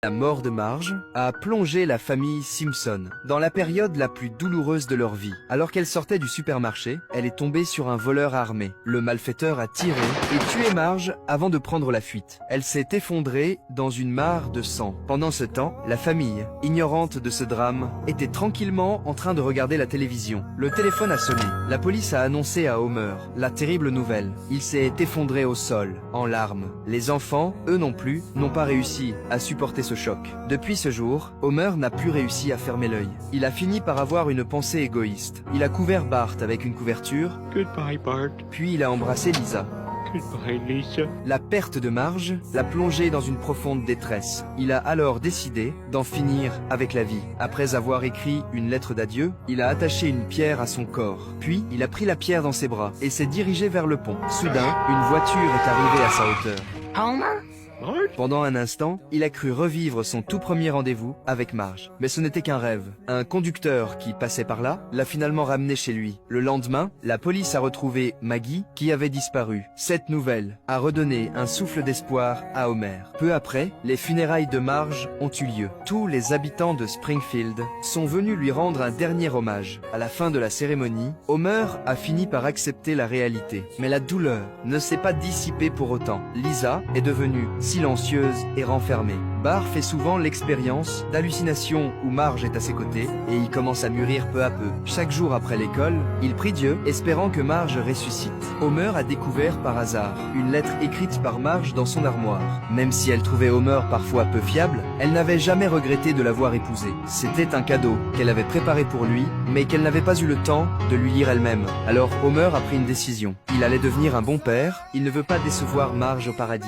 La mort de Marge a plongé la famille Simpson dans la période la plus douloureuse de leur vie. Alors qu'elle sortait du supermarché, elle est tombée sur un voleur armé. Le malfaiteur a tiré et tué Marge avant de prendre la fuite. Elle s'est effondrée dans une mare de sang. Pendant ce temps, la famille, ignorante de ce drame, était tranquillement en train de regarder la télévision. Le téléphone a sonné. La police a annoncé à Homer la terrible nouvelle. Il s'est effondré au sol, en larmes. Les enfants, eux non plus, n'ont pas réussi à supporter ce choc. Depuis ce jour, Homer n'a plus réussi à fermer l'œil. Il a fini par avoir une pensée égoïste. Il a couvert Bart avec une couverture, Goodbye, Bart. puis il a embrassé Lisa. Goodbye, Lisa. La perte de Marge l'a plongé dans une profonde détresse. Il a alors décidé d'en finir avec la vie. Après avoir écrit une lettre d'adieu, il a attaché une pierre à son corps. Puis, il a pris la pierre dans ses bras et s'est dirigé vers le pont. Soudain, une voiture est arrivée à sa hauteur. Homer? Bart? Pendant un instant, il a cru revivre son tout premier rendez-vous avec Marge. Mais ce n'était qu'un rêve. Un conducteur qui passait par là l'a finalement ramené chez lui. Le lendemain, la police a retrouvé Maggie qui avait disparu. Cette nouvelle a redonné un souffle d'espoir à Homer. Peu après, les funérailles de Marge ont eu lieu. Tous les habitants de Springfield sont venus lui rendre un dernier hommage. À la fin de la cérémonie, Homer a fini par accepter la réalité. Mais la douleur ne s'est pas dissipée pour autant. Lisa est devenue silencieuse et renfermée. Bart fait souvent l'expérience d'hallucinations où Marge est à ses côtés et il commence à mûrir peu à peu. Chaque jour après l'école, il prie Dieu, espérant que Marge ressuscite. Homer a découvert par hasard une lettre écrite par Marge dans son armoire. Même si elle trouvait Homer parfois peu fiable, elle n'avait jamais regretté de l'avoir épousé. C'était un cadeau qu'elle avait préparé pour lui, mais qu'elle n'avait pas eu le temps de lui lire elle-même. Alors Homer a pris une décision. Il allait devenir un bon père, il ne veut pas décevoir Marge au paradis.